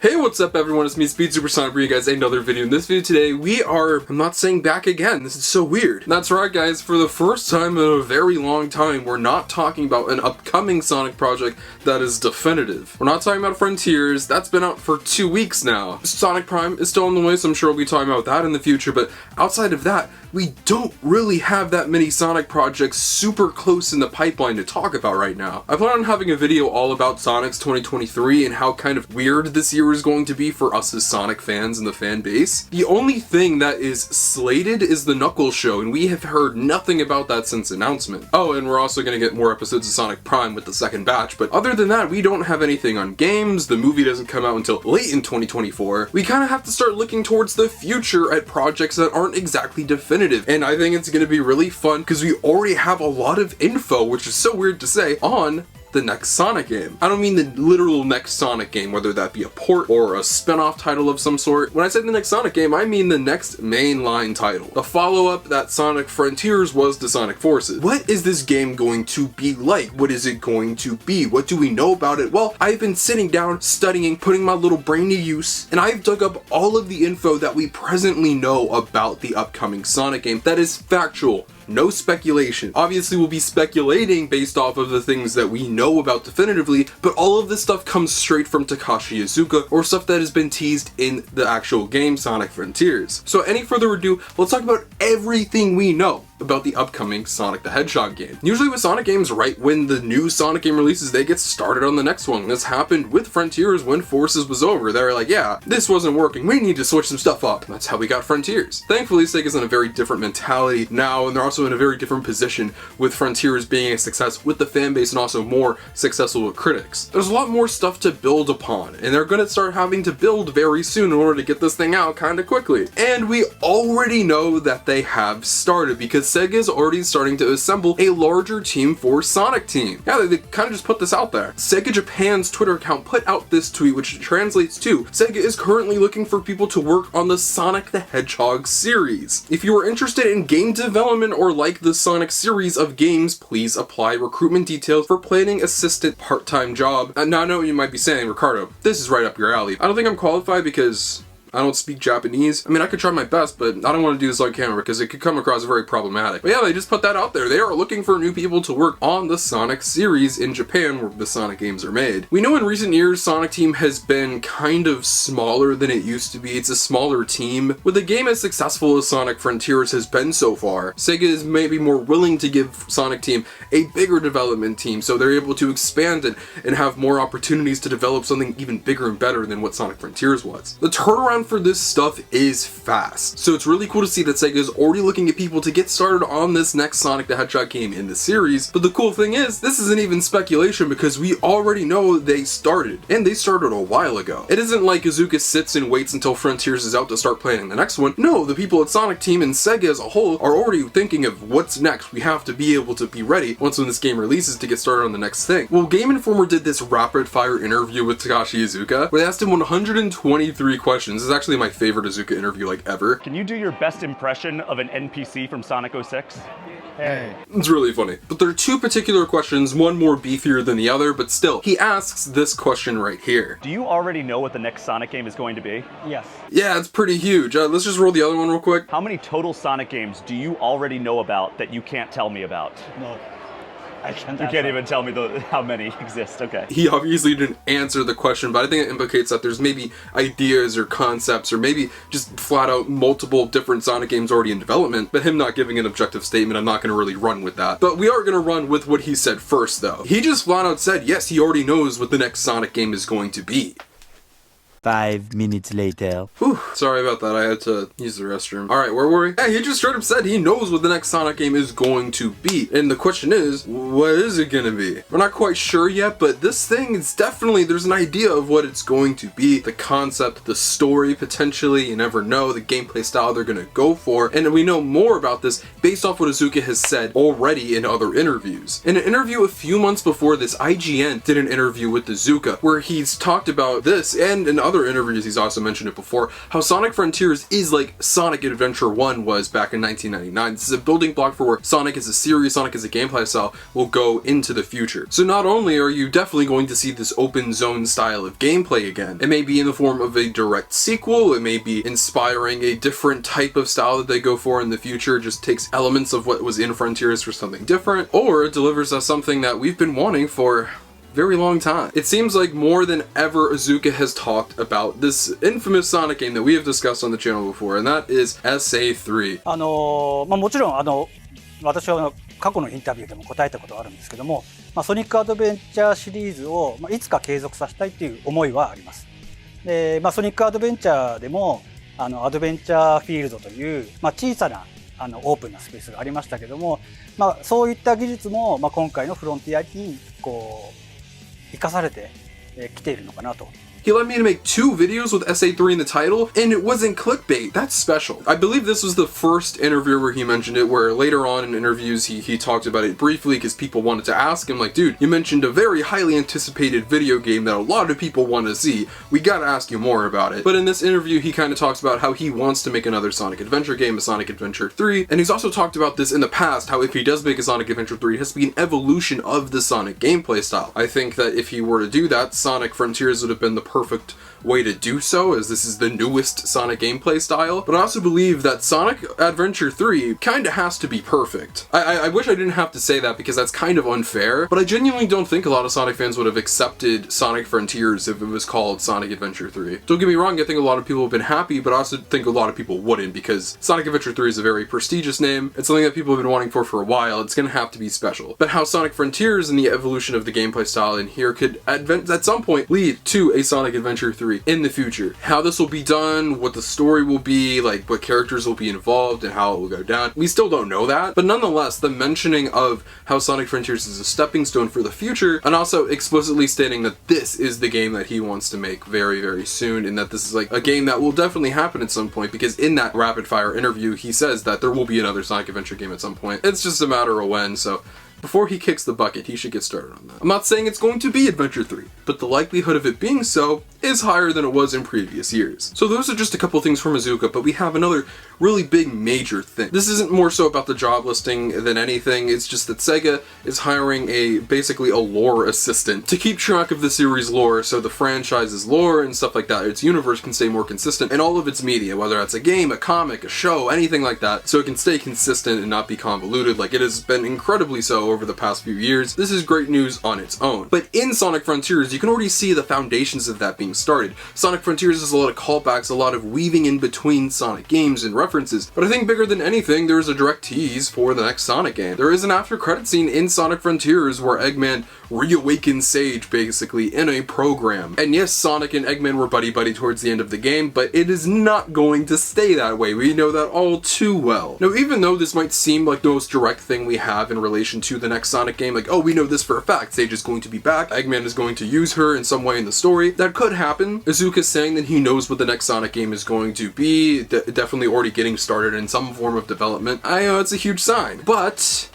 Hey, what's up everyone, it's me, SpeedSuperSonic, bringing you guys another video. In this video today, we are, I'm not saying back again, this is so weird. That's right guys, for the first time in a very long time, we're not talking about an upcoming Sonic project that is definitive. We're not talking about Frontiers, that's been out for 2 weeks now. Sonic Prime is still on the way, so I'm sure we'll be talking about that in the future, but outside of that, we don't really have that many Sonic projects super close in the pipeline to talk about right now. I plan on having a video all about Sonic's 2023 and how kind of weird this year is going to be for us as Sonic fans and the fan base. The only thing that is slated is the Knuckles show, and we have heard nothing about that since announcement. Oh, and we're also going to get more episodes of Sonic Prime with the second batch, but other than that, we don't have anything on games, the movie doesn't come out until late in 2024. We kind of have to start looking towards the future at projects that aren't exactly definitive. And I think it's going to be really fun because we already have a lot of info, which is so weird to say, on the next Sonic game. I don't mean the literal next Sonic game, whether that be a port or a spin-off title of some sort. When I say the next Sonic game, I mean the next mainline title. The follow-up that Sonic Frontiers was to Sonic Forces. What is this game going to be like? What is it going to be? What do we know about it? Well, I've been sitting down, studying, putting my little brain to use, and I've dug up all of the info that we presently know about the upcoming Sonic game that is factual. No speculation. Obviously, we'll be speculating based off of the things that we know about definitively, but all of this stuff comes straight from Takashi Iizuka, or stuff that has been teased in the actual game Sonic Frontiers. So any further ado, let's talk about everything we know about the upcoming Sonic the Hedgehog game. Usually with Sonic games, right when the new Sonic game releases, they get started on the next one. This happened with Frontiers when Forces was over. They were like, yeah, this wasn't working, we need to switch some stuff up. And that's how we got Frontiers. Thankfully, Sega's in a very different mentality now, and they're also in a very different position with Frontiers being a success with the fan base and also more successful with critics. There's a lot more stuff to build upon, and they're gonna start having to build very soon in order to get this thing out kinda quickly. And we already know that they have started because Sega is already starting to assemble a larger team for Sonic Team. Yeah, they kind of just put this out there. Sega Japan's Twitter account put out this tweet, which translates to, Sega is currently looking for people to work on the Sonic the Hedgehog series. If you are interested in game development or like the Sonic series of games, please apply. Recruitment details for planning assistant part-time job. Now I know what you might be saying, Ricardo, this is right up your alley. I don't think I'm qualified because I don't speak Japanese. I mean, I could try my best, but I don't want to do this on camera because it could come across very problematic. But yeah, they just put that out there. They are looking for new people to work on the Sonic series in Japan where the Sonic games are made. We know in recent years, Sonic Team has been kind of smaller than it used to be. It's a smaller team. With a game as successful as Sonic Frontiers has been so far, Sega is maybe more willing to give Sonic Team a bigger development team so they're able to expand it and have more opportunities to develop something even bigger and better than what Sonic Frontiers was. The turnaround for this stuff is fast. So it's really cool to see that Sega is already looking at people to get started on this next Sonic the Hedgehog game in the series. But the cool thing is, this isn't even speculation because we already know they started. And they started a while ago. It isn't like Iizuka sits and waits until Frontiers is out to start planning the next one. No, the people at Sonic Team and Sega as a whole are already thinking of what's next. We have to be able to be ready once when this game releases to get started on the next thing. Well, Game Informer did this rapid fire interview with Takashi Iizuka where they asked him 123 questions. This is actually my favorite Iizuka interview like ever. Can you do your best impression of an NPC from Sonic 06? Hey. It's really funny. But there are two particular questions, one more beefier than the other, but still, he asks this question right here. Do you already know what the next Sonic game is going to be? Yes. Yeah, it's pretty huge. Let's just roll the other one real quick. How many total Sonic games do you already know about that you can't tell me about? No. I can't You can't even tell me how many exist, okay. He obviously didn't answer the question, but I think it implicates that there's maybe ideas or concepts or maybe just flat out multiple different Sonic games already in development, but him not giving an objective statement, I'm not going to really run with that. But we are going to run with what he said first though. He just flat out said, yes, he already knows what the next Sonic game is going to be. 5 minutes later. Whew, sorry about that, I had to use the restroom. Alright, where were we? Yeah, he just straight up said he knows what the next Sonic game is going to be. And the question is, what is it gonna be? We're not quite sure yet, but this thing is definitely, there's an idea of what it's going to be. The concept, the story, potentially, you never know, the gameplay style they're gonna go for. And we know more about this based off what Iizuka has said already in other interviews. In an interview a few months before this, IGN did an interview with Iizuka where he's talked about this and in other interviews he's also mentioned it before, how Sonic Frontiers is like Sonic Adventure 1 was back in 1999. This is a building block for where Sonic as a series, Sonic as a gameplay style will go into the future. So not only are you definitely going to see this open zone style of gameplay again, it may be in the form of a direct sequel, it may be inspiring a different type of style that they go for in the future, just takes elements of what was in Frontiers for something different, or it delivers us something that we've been wanting for very long time. It seems like more than ever Iizuka has talked about this infamous Sonic game that we have discussed on the channel before, and that is SA3. もちろん私は過去のインタビューでも答えたことがあるんですけども、ソニックアドベンチャーシリーズをいつか継続させたいという思いはあります。で、ソニックアドベンチャーでもアドベンチャーフィールドという、小さなオープンなスペースがありましたけども、そういった技術も、今回のフロンティアにこう生かされてきているのかなと。He allowed me to make 2 videos with SA3 in the title, and it wasn't clickbait. That's special. I believe this was the first interview where he mentioned it, where later on in interviews he talked about it briefly because people wanted to ask him, like, dude, you mentioned a very highly anticipated video game that a lot of people want to see. We gotta ask you more about it. But in this interview, he kind of talks about how he wants to make another Sonic Adventure game, a Sonic Adventure 3, and he's also talked about this in the past, how if he does make a Sonic Adventure 3, it has to be an evolution of the Sonic gameplay style. I think that if he were to do that, Sonic Frontiers would have been the perfect way to do so, as this is the newest Sonic gameplay style. But I also believe that Sonic Adventure 3 kinda has to be perfect. I wish I didn't have to say that because that's kind of unfair, but I genuinely don't think a lot of Sonic fans would have accepted Sonic Frontiers if it was called Sonic Adventure 3. Don't get me wrong, I think a lot of people have been happy, but I also think a lot of people wouldn't, because Sonic Adventure 3 is a very prestigious name. It's something that people have been wanting for a while. It's gonna have to be special. But how Sonic Frontiers and the evolution of the gameplay style in here could at some point lead to a Sonic Adventure 3 in the future. How this will be done, what the story will be, like what characters will be involved and how it will go down, we still don't know that. But nonetheless, the mentioning of how Sonic Frontiers is a stepping stone for the future, and also explicitly stating that this is the game that he wants to make very, very soon, and that this is like a game that will definitely happen at some point, because in that rapid fire interview, he says that there will be another Sonic Adventure game at some point. It's just a matter of when, so before he kicks the bucket, he should get started on that. I'm not saying it's going to be Adventure 3, but the likelihood of it being so is higher than it was in previous years. So those are just a couple things from Iizuka, but we have another really big major thing. This isn't more so about the job listing than anything, it's just that Sega is hiring basically a lore assistant to keep track of the series lore, so the franchise's lore and stuff like that, its universe can stay more consistent in all of its media, whether that's a game, a comic, a show, anything like that, so it can stay consistent and not be convoluted like it has been incredibly so over the past few years. This is great news on its own. But in Sonic Frontiers, you can already see the foundations of that being started. Sonic Frontiers has a lot of callbacks, a lot of weaving in between Sonic games and references, but I think bigger than anything, there is a direct tease for the next Sonic game. There is an after credit scene in Sonic Frontiers where Eggman reawakens Sage, basically, in a program. And yes, Sonic and Eggman were buddy-buddy towards the end of the game, but it is not going to stay that way. We know that all too well. Now, even though this might seem like the most direct thing we have in relation to the next Sonic game, like, oh, we know this for a fact, Sage is going to be back, Eggman is going to use her in some way in the story, that could happen. Iizuka's saying that he knows what the next Sonic game is going to be, definitely already getting started in some form of development. I know it's a huge sign, but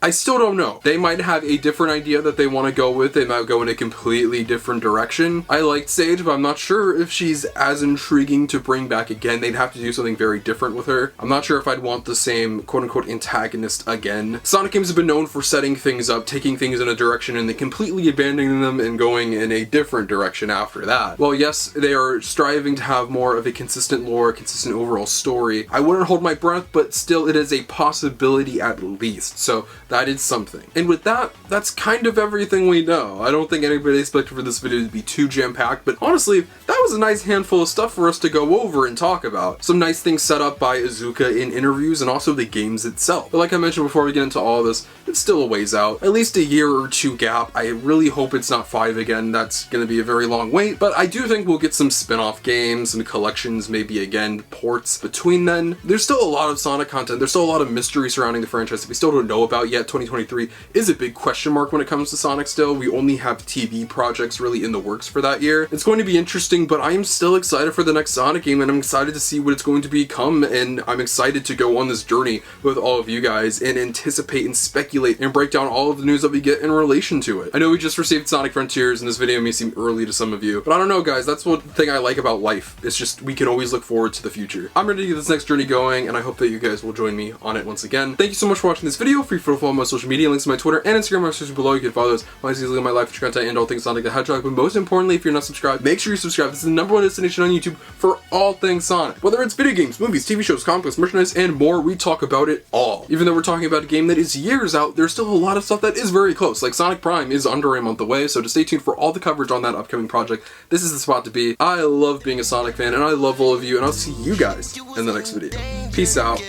I still don't know. They might have a different idea that they want to go with. They might go in a completely different direction. I liked Sage, but I'm not sure if she's as intriguing to bring back again. They'd have to do something very different with her. I'm not sure if I'd want the same quote-unquote antagonist again. Sonic games have been known for setting things up, taking things in a direction, and then completely abandoning them and going in a different direction after that. Well, yes, they are striving to have more of a consistent lore, consistent overall story. I wouldn't hold my breath, but still it is a possibility at least. So that is something. And with that, that's kind of everything we know. I don't think anybody expected for this video to be too jam-packed, but honestly, that was a nice handful of stuff for us to go over and talk about. Some nice things set up by Iizuka in interviews and also the games itself. But like I mentioned before we get into all of this, it's still a ways out. At least a year or two gap. I really hope it's not 5 again. That's gonna be a very long wait, but I do think we'll get some spin-off games and collections, maybe again, ports between then. There's still a lot of Sonic content. There's still a lot of mystery surrounding the franchise that we still don't know about yet. forget, 2023 is a big question mark when it comes to Sonic still. We only have TV projects really in the works for that year. It's going to be interesting, but I am still excited for the next Sonic game, and I'm excited to see what it's going to become, and I'm excited to go on this journey with all of you guys and anticipate and speculate and break down all of the news that we get in relation to it. I know we just received Sonic Frontiers, and this video may seem early to some of you, but I don't know, guys. That's one thing I like about life. It's just we can always look forward to the future. I'm ready to get this next journey going, and I hope that you guys will join me on it once again. Thank you so much for watching this video. Free to follow my social media, links to my Twitter and Instagram are description below. You can follow those. My easily my life, future content, and all things Sonic the Hedgehog. But most importantly, if you're not subscribed, make sure you subscribe. This is the #1 destination on YouTube for all things Sonic. Whether it's video games, movies, TV shows, comics, merchandise, and more, we talk about it all. Even though we're talking about a game that is years out, there's still a lot of stuff that is very close. Like Sonic Prime is under a month away, so to stay tuned for all the coverage on that upcoming project. This is the spot to be. I love being a Sonic fan, and I love all of you, and I'll see you guys in the next video. Peace out.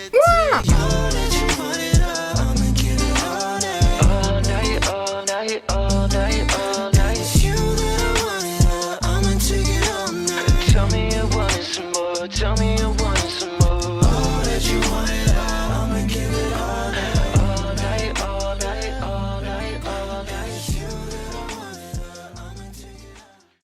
Tell me you want it some more. Tell me you